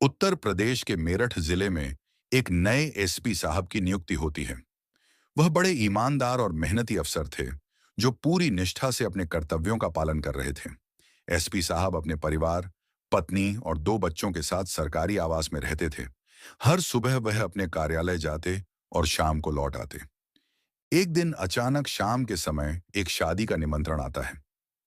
उत्तर प्रदेश के मेरठ जिले में एक नए एसपी साहब की नियुक्ति होती है। वह बड़े ईमानदार और मेहनती अफसर थे, जो पूरी निष्ठा से अपने कर्तव्यों का पालन कर रहे थे। एसपी साहब अपने परिवार, पत्नी और दो बच्चों के साथ सरकारी आवास में रहते थे। हर सुबह वह अपने कार्यालय जाते और शाम को लौट आते। एक दिन अचानक शाम के समय एक शादी का निमंत्रण आता है।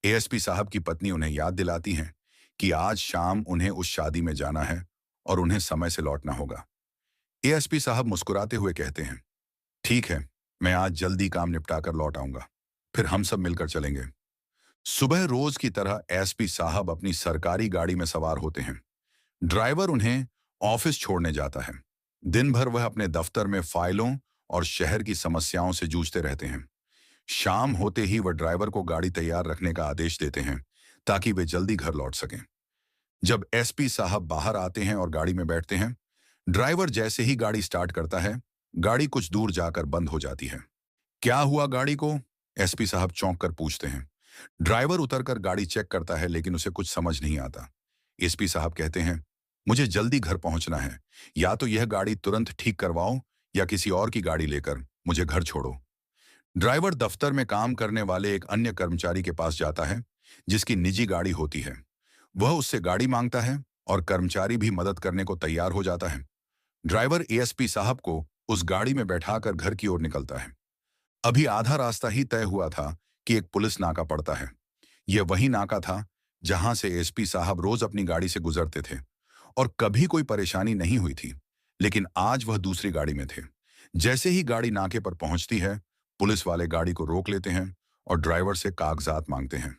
एएसपी साहब की पत्नी उन्हें याद दिलाती हैं कि आज शाम उन्हें उस शादी में जाना है और उन्हें समय से लौटना होगा। एएसपी साहब मुस्कुराते हुए कहते हैं, ठीक है, मैं आज जल्दी काम निपटाकर लौट आऊंगा, फिर हम सब मिलकर चलेंगे। सुबह रोज की तरह एसपी साहब अपनी सरकारी गाड़ी में सवार होते हैं। ड्राइवर उन्हें ऑफिस छोड़ने जाता है। दिन भर वह अपने दफ्तर में फाइलों और शहर की समस्याओं से जूझते रहते हैं। शाम होते ही वह ड्राइवर को गाड़ी तैयार रखने का आदेश देते हैं, ताकि वे जल्दी घर लौट सकें। जब एसपी साहब बाहर आते हैं और गाड़ी में बैठते हैं, ड्राइवर जैसे ही गाड़ी स्टार्ट करता है, गाड़ी कुछ दूर जाकर बंद हो जाती है। क्या हुआ गाड़ी को? एसपी साहब चौंक कर पूछते हैं। ड्राइवर उतरकर गाड़ी चेक करता है, लेकिन उसे कुछ समझ नहीं आता। एसपी साहब कहते हैं, मुझे जल्दी घर पहुंचना है। या तो यह गाड़ी तुरंत ठीक करवाओ या किसी और की गाड़ी लेकर मुझे घर छोड़ो। ड्राइवर दफ्तर में काम करने वाले एक अन्य कर्मचारी के पास जाता है, जिसकी निजी गाड़ी होती है। वह उससे गाड़ी मांगता है और कर्मचारी भी मदद करने को तैयार हो जाता है। ड्राइवर एएसपी साहब को उस गाड़ी में बैठाकर घर की ओर निकलता है। अभी आधा रास्ता ही तय हुआ था कि एक पुलिस नाका पड़ता है। यह वही नाका था जहां से एसपी साहब रोज अपनी गाड़ी से गुजरते थे और कभी कोई परेशानी नहीं हुई थी। लेकिन आज वह दूसरी गाड़ी में थे। जैसे ही गाड़ी नाके पर पहुंचती है, पुलिस वाले गाड़ी को रोक लेते हैं और ड्राइवर से कागजात मांगते हैं।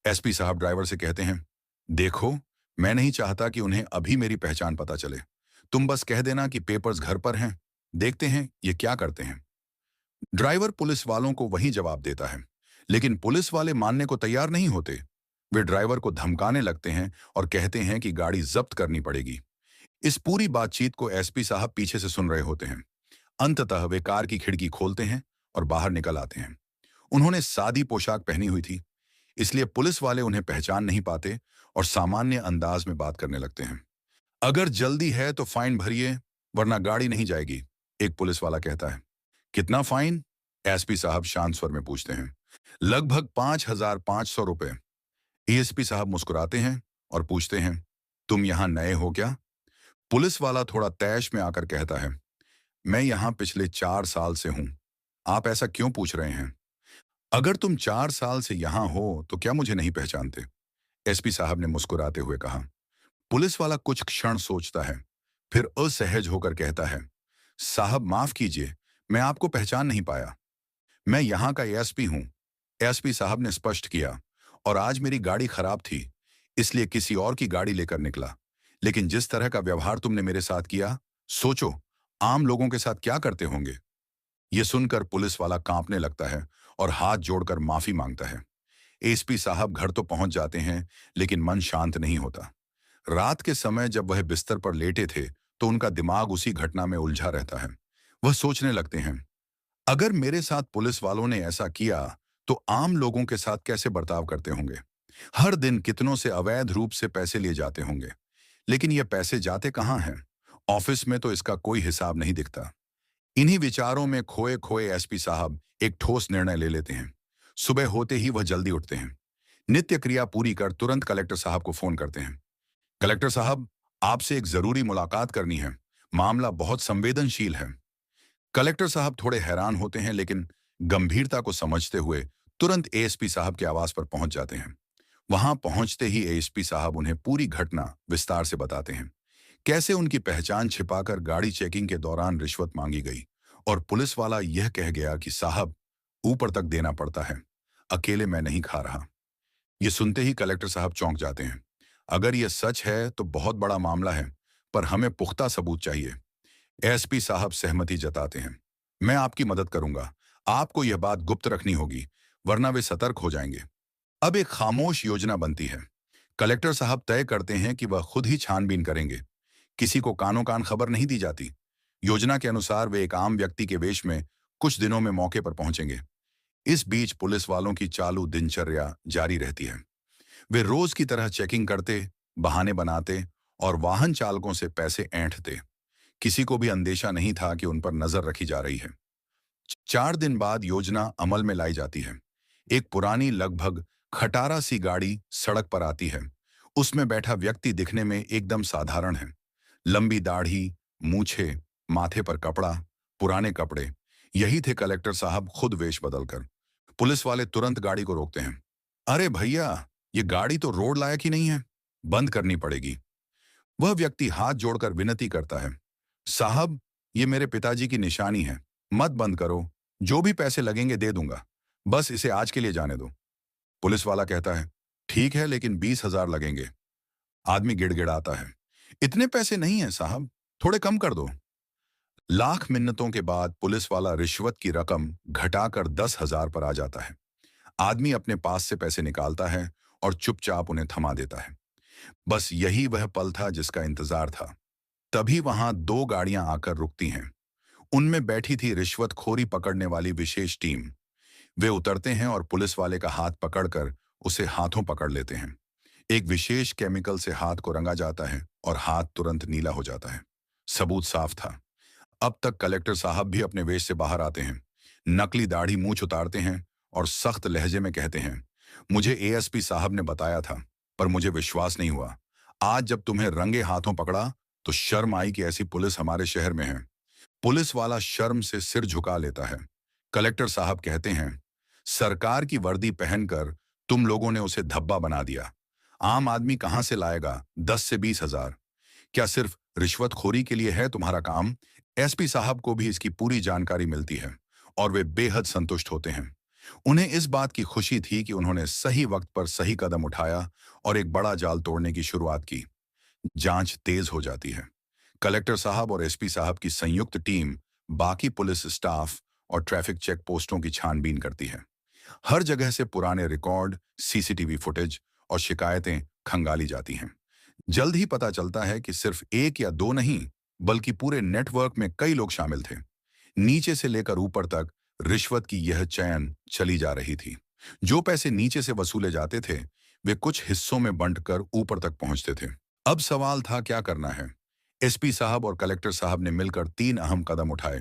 एसपी साहब ड्राइवर से कहते हैं, देखो, मैं नहीं चाहता कि उन्हें अभी मेरी पहचान पता चले। तुम बस कह देना कि पेपर्स घर पर हैं। देखते हैं ये क्या करते हैं। ड्राइवर पुलिस वालों को वही जवाब देता है, लेकिन पुलिस वाले मानने को तैयार नहीं होते। वे ड्राइवर को धमकाने लगते हैं और कहते हैं कि गाड़ी जब्त करनी पड़ेगी। इस पूरी बातचीत को एसपी साहब पीछे से सुन रहे होते हैं। अंततः वे कार की खिड़की खोलते हैं और बाहर निकल आते हैं। उन्होंने सादी पोशाक पहनी हुई थी, इसलिए पुलिस वाले उन्हें पहचान नहीं पाते और सामान्य अंदाज में बात करने लगते हैं। अगर जल्दी है तो फाइन भरिए, वरना गाड़ी नहीं जाएगी, एक पुलिस वाला कहता है। कितना फाइन? एसपी साहब शांत स्वर में पूछते हैं। लगभग 5,500 रुपए। एएसपी साहब मुस्कुराते हैं और पूछते हैं, तुम यहां नए हो क्या? पुलिस वाला थोड़ा तैश में आकर कहता है, मैं यहां पिछले 4 साल से हूं। आप ऐसा क्यों पूछ रहे हैं? अगर तुम 4 साल से यहां हो तो क्या मुझे नहीं पहचानते? एसपी साहब ने मुस्कुराते हुए कहा। पुलिस वाला कुछ क्षण सोचता है, फिर असहज होकर कहता है, साहब माफ कीजिए, मैं आपको पहचान नहीं पाया। मैं यहाँ का एएसपी हूँ। एएसपी साहब ने स्पष्ट किया, और आज मेरी गाड़ी खराब थी, इसलिए किसी और की गाड़ी लेकर निकला। लेकिन जिस तरह का व्यवहार तुमने मेरे साथ किया, सोचो आम लोगों के साथ क्या करते होंगे। ये सुनकर पुलिस वाला कांपने लगता है और हाथ जोड़कर माफी मांगता है। एसपी साहब घर तो पहुंच जाते हैं, लेकिन मन शांत नहीं होता। रात के समय जब वह बिस्तर पर लेटे थे, तो उनका दिमाग उसी घटना में उलझा रहता है। वह सोचने लगते हैं, अगर मेरे साथ पुलिस वालों ने ऐसा किया, तो आम लोगों के साथ कैसे बर्ताव करते होंगे। हर दिन कितनों से अवैध रूप से पैसे लिए जाते होंगे, लेकिन ये पैसे जाते कहाँ हैं? ऑफिस में तो इसका कोई हिसाब नहीं दिखता। इन्हीं विचारों में खोए खोए एसपी साहब एक ठोस निर्णय ले लेते हैं। सुबह होते ही वह जल्दी उठते हैं। नित्य क्रिया पूरी कर तुरंत कलेक्टर साहब को फोन करते हैं। कलेक्टर साहब, आपसे एक जरूरी मुलाकात करनी है। मामला बहुत संवेदनशील है। कलेक्टर साहब थोड़े हैरान होते हैं, लेकिन गंभीरता को समझते हुए तुरंत एएसपी साहब के आवास पर पहुंच जाते हैं। वहां पहुंचते ही एएसपी साहब उन्हें पूरी घटना विस्तार से बताते हैं। कैसे उनकी पहचान छिपाकर गाड़ी चेकिंग के दौरान रिश्वत मांगी गई और पुलिस वाला यह कह गया कि साहब, ऊपर तक देना पड़ता है, अकेले मैं नहीं खा रहा। ये सुनते ही कलेक्टर साहब चौंक जाते हैं। अगर यह सच है तो बहुत बड़ा मामला है, पर हमें पुख्ता सबूत चाहिए। एसपी साहब सहमति जताते हैं। मैं आपकी मदद करूंगा। आपको यह बात गुप्त रखनी होगी, वरना वे सतर्क हो जाएंगे। अब एक खामोश योजना बनती है। कलेक्टर साहब तय करते हैं कि वह खुद ही छानबीन करेंगे। किसी को कानो कान खबर नहीं दी जाती। योजना के अनुसार वे एक आम व्यक्ति के वेश में कुछ दिनों में मौके पर पहुंचेंगे। इस बीच पुलिस वालों की चालू दिनचर्या जारी रहती है। वे रोज की तरह चेकिंग करते, बहाने बनाते और वाहन चालकों से पैसे ऐंठते। किसी को भी अंदेशा नहीं था कि उन पर नजर रखी जा रही है। 4 दिन बाद योजना अमल में लाई जाती है। एक पुरानी लगभग खटारा सी गाड़ी सड़क पर आती है। उसमें बैठा व्यक्ति दिखने में एकदम साधारण है। लंबी दाढ़ी, मूछे, माथे पर कपड़ा, पुराने कपड़े। यही थे कलेक्टर साहब खुद वेश बदलकर। पुलिस वाले तुरंत गाड़ी को रोकते हैं। अरे भैया, ये गाड़ी तो रोड लायक ही नहीं है, बंद करनी पड़ेगी। वह व्यक्ति हाथ जोड़कर विनती करता है, साहब, ये मेरे पिताजी की निशानी है, मत बंद करो, जो भी पैसे लगेंगे दे दूंगा, बस इसे आज के लिए जाने दो। पुलिस वाला कहता है, ठीक है, लेकिन 20,000 लगेंगे। आदमी गिड़गिड़ाता है, इतने पैसे नहीं है साहब, थोड़े कम कर दो। लाख मिन्नतों के बाद पुलिस वाला रिश्वत की रकम घटाकर 10,000 पर आ जाता है। आदमी अपने पास से पैसे निकालता है और चुपचाप उन्हें थमा देता है। बस यही वह पल था जिसका इंतजार था। तभी वहां 2 गाड़ियां आकर रुकती हैं। उनमें बैठी थी रिश्वतखोरी पकड़ने वाली विशेष टीम। वे उतरते हैं और पुलिस वाले का हाथ पकड़कर उसे हाथों पकड़ लेते हैं। एक विशेष केमिकल से हाथ को रंगा जाता है और हाथ तुरंत नीला हो जाता है। सबूत साफ था। अब तक कलेक्टर साहब भी अपने वेश से बाहर आते हैं, नकली दाढ़ी मूंछ उतारते हैं और सख्त लहजे में कहते हैं, मुझे एएसपी साहब ने बताया था, पर मुझे विश्वास नहीं हुआ। आज जब तुम्हें रंगे हाथों पकड़ा तो शर्म आई कि ऐसी पुलिस हमारे शहर में है। पुलिस वाला शर्म से सिर झुका लेता है। कलेक्टर साहब कहते हैं, सरकार की वर्दी पहनकर तुम लोगों ने उसे धब्बा बना दिया। आम आदमी कहां से लाएगा 10 से 20,000? क्या सिर्फ रिश्वतखोरी के लिए है तुम्हारा काम? एसपी साहब को भी इसकी पूरी जानकारी मिलती है और वे बेहद संतुष्ट होते हैं। उन्हें इस बात की खुशी थी कि उन्होंने सही वक्त पर सही कदम उठाया और एक बड़ा जाल तोड़ने की शुरुआत की। जांच तेज हो जाती है। कलेक्टर साहब और एसपी साहब की संयुक्त टीम बाकी पुलिस स्टाफ और ट्रैफिक चेक पोस्टों की छानबीन करती है। हर जगह से पुराने रिकॉर्ड, सीसीटीवी फुटेज और शिकायतें खंगाली जाती हैं। जल्द ही पता चलता है कि सिर्फ एक या दो नहीं, बल्कि पूरे नेटवर्क में कई लोग शामिल थे। नीचे से लेकर ऊपर तक रिश्वत की यह चैन चली जा रही थी। जो पैसे नीचे से वसूले जाते थे, वे कुछ हिस्सों में बंटकर ऊपर तक पहुंचते थे। अब सवाल था, क्या करना है? एसपी साहब और कलेक्टर साहब ने मिलकर 3 अहम कदम उठाए।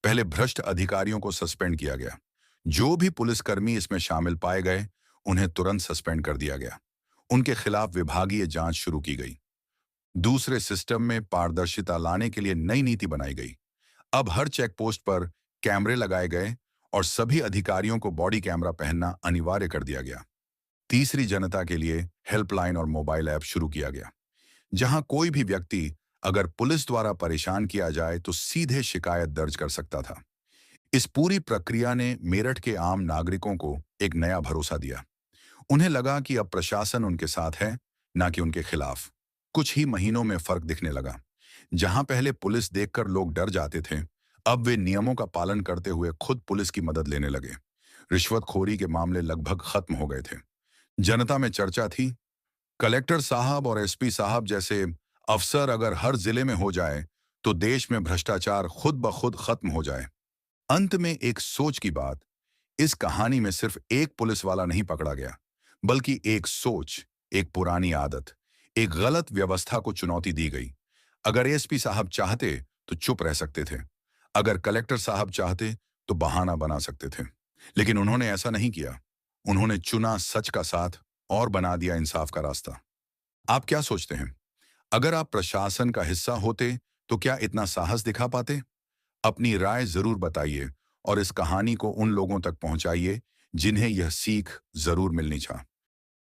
पहले भ्रष्ट अधिकारियों को सस्पेंड किया गया। जो भी पुलिसकर्मी इसमें शामिल पाए गए, उन्हें तुरंत सस्पेंड कर दिया गया। उनके खिलाफ विभागीय जांच शुरू की गई। दूसरे, सिस्टम में पारदर्शिता लाने के लिए नई नीति बनाई गई। अब हर चेक पोस्ट पर कैमरे लगाए गए और सभी अधिकारियों को बॉडी कैमरा पहनना अनिवार्य कर दिया गया। तीसरी, जनता के लिए हेल्पलाइन और मोबाइल ऐप शुरू किया गया, जहां कोई भी व्यक्ति अगर पुलिस द्वारा परेशान किया जाए तो सीधे शिकायत दर्ज कर सकता था। इस पूरी प्रक्रिया ने मेरठ के आम नागरिकों को एक नया भरोसा दिया। उन्हें लगा कि अब प्रशासन उनके साथ है, ना कि उनके खिलाफ। कुछ ही महीनों में फर्क दिखने लगा। जहां पहले पुलिस देखकर लोग डर जाते थे, अब वे नियमों का पालन करते हुए खुद पुलिस की मदद लेने लगे। रिश्वतखोरी के मामले लगभग खत्म हो गए थे। जनता में चर्चा थी, कलेक्टर साहब और एसपी साहब जैसे अफसर अगर हर जिले में हो जाए तो देश में भ्रष्टाचार खुद ब खुद खत्म हो जाए। अंत में एक सोच की बात, इस कहानी में सिर्फ एक पुलिस वाला नहीं पकड़ा गया, बल्कि एक सोच, एक पुरानी आदत, एक गलत व्यवस्था को चुनौती दी गई। अगर एसपी साहब चाहते तो चुप रह सकते थे, अगर कलेक्टर साहब चाहते तो बहाना बना सकते थे, लेकिन उन्होंने ऐसा नहीं किया। उन्होंने चुना सच का साथ और बना दिया इंसाफ का रास्ता। आप क्या सोचते हैं? अगर आप प्रशासन का हिस्सा होते तो क्या इतना साहस दिखा पाते? अपनी राय जरूर बताइए और इस कहानी को उन लोगों तक पहुंचाइए जिन्हें यह सीख जरूर मिलनी चाहिए।